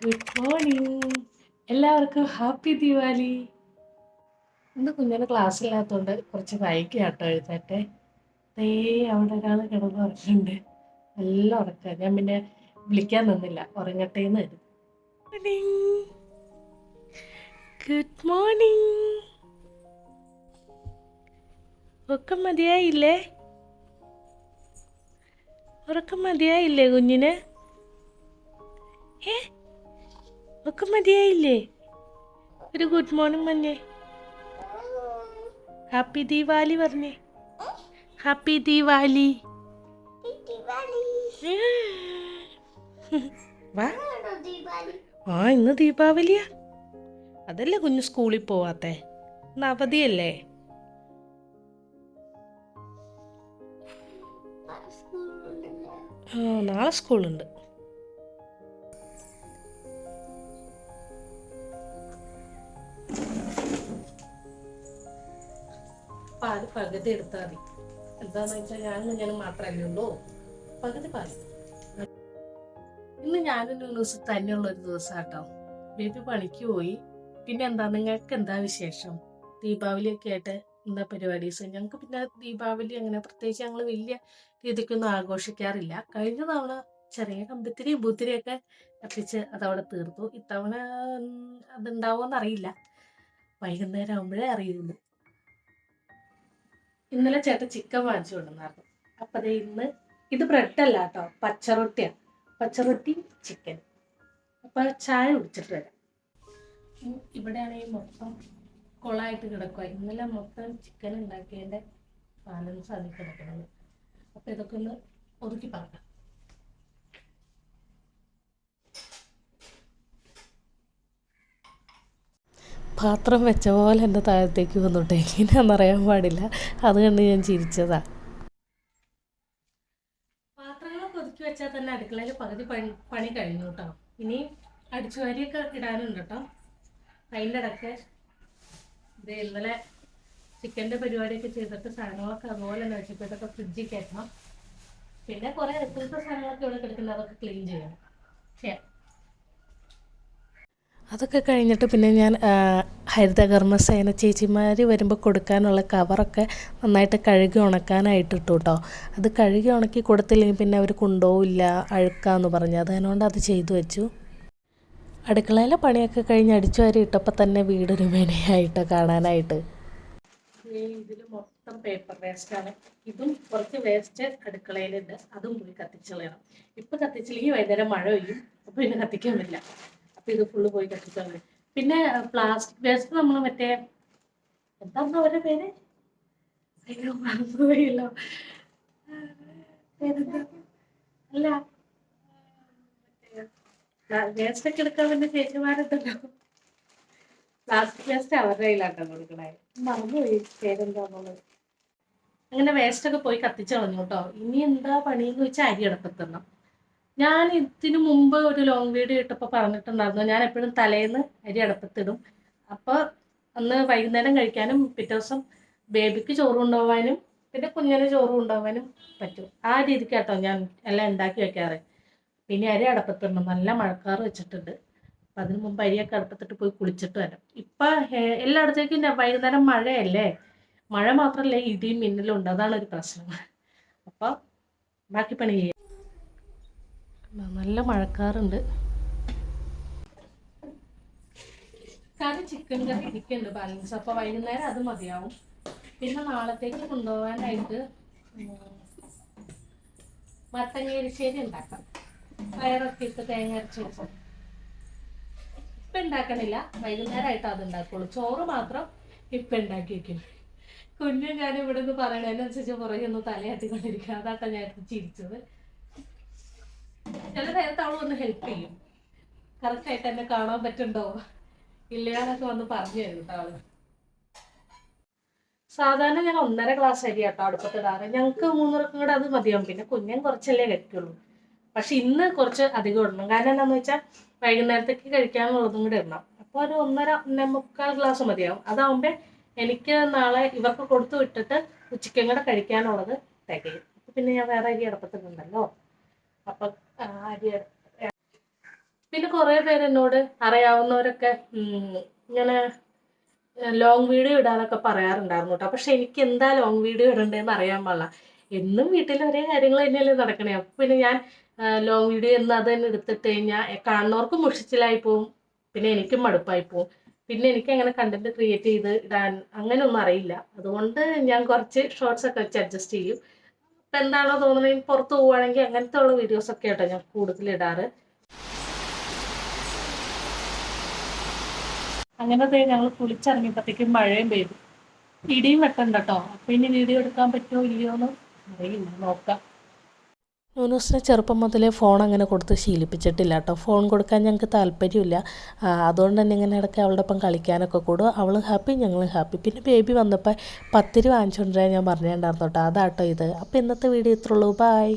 Good morning. എല്ലാവർക്കും happy Diwali. ഇന്ന് കുഞ്ഞിന് ക്ലാസ്സില്ലാത്തതുകൊണ്ട് കുറച്ച് വൈകി കേട്ടോ എഴുന്നേറ്റെ. ദേ അവിടെ ഒരാൾ കിടന്ന് ഉറങ്ങുന്നുണ്ട്. നല്ല ഉറക്കം. ഞാൻ പിന്നെ വിളിക്കാൻ നിന്നില്ല, ഉറങ്ങട്ടേന്ന് കരുതി. Good morning. ഉറക്കം മതിയായില്ലേ? ഉറക്കം മതിയായില്ലേ കുഞ്ഞിന്? ഉറക്കം മതിയായില്ലേ? ഒരു ഗുഡ് മോർണിംഗ് പറഞ്ഞേ. ഹാപ്പി ദീപാവലി പറഞ്ഞേ. ഹാപ്പി ദീപാവലി. വാ. ആ ഇന്ന് ദീപാവലിയാ. അതല്ലേ കുഞ്ഞ് സ്കൂളിൽ പോവാത്തെ? ഇന്ന് അവധിയല്ലേ? ആ നാളെ സ്കൂളുണ്ട്. പാല് പകുതി എടുത്താൽ മതി. എന്താന്ന് വെച്ചാൽ ഞാനും മാത്രമല്ലേ ഉള്ളൂ. പകുതി പാല്. ഇന്ന് ഞാനും ദിവസം തന്നെയുള്ള ഒരു ദിവസം കേട്ടോ. ബേബി പണിക്ക് പോയി. പിന്നെ എന്താ, നിങ്ങൾക്ക് എന്താ വിശേഷം? ദീപാവലിയൊക്കെ ആയിട്ട് എന്താ പരിപാടീസ്? ഞങ്ങൾക്ക് പിന്നെ ദീപാവലി അങ്ങനെ പ്രത്യേകിച്ച് ഞങ്ങൾ വലിയ രീതിക്കൊന്നും ആഘോഷിക്കാറില്ല. കഴിഞ്ഞ തവണ ചെറിയ കമ്പിത്തിരി ബൂത്തിരിയൊക്കെ കത്തിച്ച് അതവിടെ തീർത്തു. ഇത്തവണ അതുണ്ടാവുമെന്ന് അറിയില്ല. വൈകുന്നേരം ആകുമ്പോഴേ അറിയുള്ളൂ. ഇന്നലെ ചേട്ടൻ ചിക്കൻ വാങ്ങിച്ചു കൊണ്ടുവന്നായിരുന്നു. അപ്പം ഇന്ന് ഇത് ബ്രെഡല്ല കേട്ടോ, പച്ചറൊട്ടിയാണ്. പച്ചറൊട്ടി ചിക്കൻ. അപ്പം ചായ കുടിച്ചിട്ട് വരാം. ഇവിടെയാണെങ്കിൽ മൊത്തം കൊളായിട്ട് കിടക്കുക. ഇന്നലെ മൊത്തം ചിക്കൻ ഉണ്ടാക്കിയതിൻ്റെ ബാലൻസ് അതിൽ കിടക്കുന്നത്. അപ്പം ഇതൊക്കെ ഒന്ന് ഒതുക്കി പറയാം. പാത്രം വെച്ച പോലെ എൻ്റെ താഴത്തേക്ക് വന്നിട്ട് എങ്ങനെയാണെന്നറിയാൻ പാടില്ല. അത് കണ്ട് ഞാൻ ചിരിച്ചതാ. പാത്രങ്ങളൊക്കെ ഒതുക്കി വെച്ചാൽ തന്നെ അടുക്കളയിൽ പകുതി പണി കഴിഞ്ഞു കേട്ടോ. ഇനി അടിച്ചുവാരിയൊക്കെ ഇടാനുണ്ട് കേട്ടോ. അതിൻ്റെ ഇടയ്ക്ക് ഇത് ഇന്നലെ ചിക്കൻ്റെ പരിപാടിയൊക്കെ ചെയ്തിട്ട് സാധനങ്ങളൊക്കെ അതുപോലെ തന്നെ വെച്ചപ്പോൾ ഇതൊക്കെ ഫ്രിഡ്ജിൽ കയറ്റണം. പിന്നെ കുറേ അടുത്ത സാധനങ്ങളൊക്കെ ഇവിടെ കിടക്കുന്നത്, അതൊക്കെ ക്ലീൻ ചെയ്യണം. അതൊക്കെ കഴിഞ്ഞിട്ട് പിന്നെ ഞാൻ ഹരിതകർമ്മസേന ചേച്ചിമാർ വരുമ്പോൾ കൊടുക്കാനുള്ള കവറൊക്കെ നന്നായിട്ട് കഴുകി ഉണക്കാനായിട്ട് ഇട്ടു കേട്ടോ. അത് കഴുകി ഉണക്കി കൊടുത്തില്ലെങ്കിൽ പിന്നെ അവർ കൊണ്ടുപോവില്ല, അഴുക്കാന്ന് പറഞ്ഞ്. അതുകൊണ്ട് അത് ചെയ്തു വെച്ചു. അടുക്കളയിലെ പണിയൊക്കെ കഴിഞ്ഞ് അടിച്ചു വാരി ഇട്ടപ്പോൾ തന്നെ വീടൊരു മെനയായിട്ട് കാണാനായിട്ട്. ഇതിൽ മൊത്തം പേപ്പർ വേസ്റ്റാണ്. ഇതും കുറച്ച് വേസ്റ്റ് അടുക്കളയിലുണ്ട്, അതും പോയി കത്തിച്ചളയണം. ഇപ്പം കത്തിച്ചില്ലെങ്കിൽ വൈകുന്നേരം മഴ പെയ്യും, അപ്പോൾ പിന്നെ കത്തിക്കാൻ പറ്റില്ല. അപ്പം ഇത് ഫുള്ള് പോയി കത്തിച്ചാൽ. പിന്നെ പ്ലാസ്റ്റിക് വേസ്റ്റ് നമ്മൾ മറ്റേ എന്താണെന്ന് അവരുടെ പേര്? അയ്യോ മറന്നുപോയല്ലോ. അല്ല, വേസ്റ്റ് ഒക്കെ എടുക്കാൻ വേണ്ടി ചേച്ചിമാരുണ്ടല്ലോ, പ്ലാസ്റ്റിക് വേസ്റ്റ് അവരുടെ കയ്യിലാട്ടോ കൊടുക്കണേ. മറന്നുപോയി പേരെന്താന്നുള്ളത്. അങ്ങനെ വേസ്റ്റൊക്കെ പോയി കത്തിച്ച് കളഞ്ഞു കേട്ടോ. ഇനി എന്താ പണിയെന്ന് വെച്ചാൽ അരി അടുപ്പത്തിടണം. ഞാൻ ഇതിനു മുമ്പ് ഒരു ലോങ് വീഡിയോ ഇട്ടപ്പോൾ പറഞ്ഞിട്ടുണ്ടായിരുന്നു, ഞാൻ എപ്പോഴും തലേന്ന് അരി അടുപ്പത്തിടും. അപ്പോൾ അന്ന് വൈകുന്നേരം കഴിക്കാനും പിറ്റേ ദിവസം ബേബിക്ക് ചോറ് കൊണ്ടുപോകാനും പിന്നെ കുഞ്ഞിന് ചോറ് കൊണ്ടുപോകാനും പറ്റും. ആ രീതിക്ക് കേട്ടോ ഞാൻ എല്ലാം ഉണ്ടാക്കി വെക്കാറ്. പിന്നെ അരി അടുപ്പത്തിടണം. നല്ല മഴക്കാർ വെച്ചിട്ടുണ്ട്. അപ്പം അതിന് മുമ്പ് അരിയൊക്കെ അടുപ്പത്തിട്ട് പോയി കുളിച്ചിട്ട് വരാം. ഇപ്പം എല്ലായിടത്തേക്കും വൈകുന്നേരം മഴയല്ലേ. മഴ മാത്രമല്ല, ഇടിയും മിന്നലും ഉണ്ട്. അതാണ് ഒരു പ്രശ്നം. അപ്പം ബാക്കി പണി ചെയ്യാം. നല്ല മഴക്കാറുണ്ട്. കറി ചിക്കൻ കറി ഇരിക്കുന്നുണ്ട് ബാലൻസ്. അപ്പോൾ വൈകുന്നേരം അത് മതിയാവും. പിന്നെ നാളത്തേക്ക് കൊണ്ടുപോകാനായിട്ട് മത്തങ്ങ ഉണ്ടാക്കാം. പയറൊക്കെ ഇട്ട് തേങ്ങ അരച്ച് വെച്ച് ഇപ്പം ഉണ്ടാക്കണില്ല, വൈകുന്നേരമായിട്ട് അത് ഉണ്ടാക്കുള്ളൂ. ചോറ് മാത്രം ഇപ്പം ഉണ്ടാക്കി വെക്കും. കുഞ്ഞും ഞാൻ ഇവിടെ നിന്ന് പറയണതിനനുസരിച്ച് പുറകെ ഒന്ന് തലയാട്ടിക്കൊണ്ടിരിക്കുക. അതാട്ടോ ഞാൻ ചിരിച്ചത്. ചില നേരത്തെ അവൾ ഒന്ന് ഹെൽപ്പ് ചെയ്യും. കറക്റ്റായിട്ട് എന്നെ കാണാൻ പറ്റുന്നുണ്ടോ ഇല്ലയാന്നൊക്കെ വന്ന് പറഞ്ഞു തരും കേട്ടോ അവള്. സാധാരണ ഞാൻ 1.5 ഗ്ലാസ് അരി കേട്ടോ അടുപ്പത്തിടാറ്. ഞങ്ങൾക്ക് 3 പേർക്കും കൂടെ അത് മതിയാവും. പിന്നെ കുഞ്ഞൻ കുറച്ചല്ലേ കഴിക്കുള്ളൂ. പക്ഷെ ഇന്ന് കുറച്ച് അധികം ഇടണം. കാരണം എന്താണെന്ന് വെച്ചാൽ വൈകുന്നേരത്തേക്ക് കഴിക്കാനുള്ളതും കൂടെ ഇടണം. അപ്പോൾ ഒരു 1.5-1.25 ഗ്ലാസ് മതിയാവും. അതാവുമ്പോൾ എനിക്ക് നാളെ ഇവർക്ക് കൊടുത്തു വിട്ടിട്ട് ഉച്ചയ്ക്കും കൂടെ കഴിക്കാനുള്ളത് തികയും. അപ്പം പിന്നെ ഞാൻ വേറെ അരി അടുപ്പത്തിട്ടുണ്ടല്ലോ. അപ്പം അരി പിന്നെ കുറേ പേര് എന്നോട് അറിയാവുന്നവരൊക്കെ ഇങ്ങനെ ലോങ് വീഡിയോ ഇടാനൊക്കെ പറയാറുണ്ടായിരുന്നു കേട്ടോ. പക്ഷെ എനിക്ക് എന്താ ലോങ് വീഡിയോ ഇടണ്ടേന്ന് അറിയാൻ പാടില്ല. എന്നും വീട്ടിൽ ഒരേ കാര്യങ്ങൾ തന്നെയല്ലേ നടക്കണേ. അപ്പം പിന്നെ ഞാൻ ലോങ് വീഡിയോ എന്ന് അത് തന്നെ എടുത്തിട്ട് കഴിഞ്ഞാൽ കാണുന്നവർക്കും മുഷിച്ചിലായി പോവും, പിന്നെ എനിക്കും മടുപ്പായി പോവും. പിന്നെ എനിക്ക് അങ്ങനെ കണ്ടന്റ് ക്രിയേറ്റ് ചെയ്ത് ഇടാൻ അങ്ങനെയൊന്നും അറിയില്ല. അതുകൊണ്ട് ഞാൻ കുറച്ച് ഷോർട്സ് ഒക്കെ വെച്ച് അഡ്ജസ്റ്റ് ചെയ്യും. അപ്പം എന്താണോ തോന്നുന്നത് പുറത്ത് പോവുകയാണെങ്കിൽ അങ്ങനത്തെ ഉള്ള വീഡിയോസൊക്കെ കേട്ടോ ഞാൻ കൂടുതൽ ഇടാറ്. അങ്ങനത്തെ ഞങ്ങൾ കുളിച്ചിറങ്ങിയപ്പോഴത്തേക്കും മഴയും പെയ്തു, ഇടിയും വെട്ടണ്ട കേട്ടോ. അപ്പം ഇനി വീഡിയോ എടുക്കാൻ പറ്റുമോ ഇല്ലയോ എന്ന് അറിയില്ല, നോക്കാം. ന്യൂസിനെ ചെറുപ്പം മുതലേ ഫോൺ അങ്ങനെ കൊടുത്ത് ശീലിപ്പിച്ചിട്ടില്ല കേട്ടോ. ഫോൺ കൊടുക്കാൻ ഞങ്ങൾക്ക് താല്പര്യമില്ല. അതുകൊണ്ട് തന്നെ ഇങ്ങനെ ഇടയ്ക്ക് അവളുടെ ഒപ്പം കളിക്കാനൊക്കെ കൂടും. അവളും ഹാപ്പി, ഞങ്ങളും ഹാപ്പി. പിന്നെ ബേബി വന്നപ്പോൾ 10 രൂപ വാങ്ങിച്ചുകൊണ്ടിരാൻ ഞാൻ പറഞ്ഞിട്ടുണ്ടായിരുന്നു കേട്ടോ. അതാട്ടോ ഇത്. അപ്പോൾ ഇന്നത്തെ വീഡിയോ ഇത്രയുള്ളൂ. ബൈ.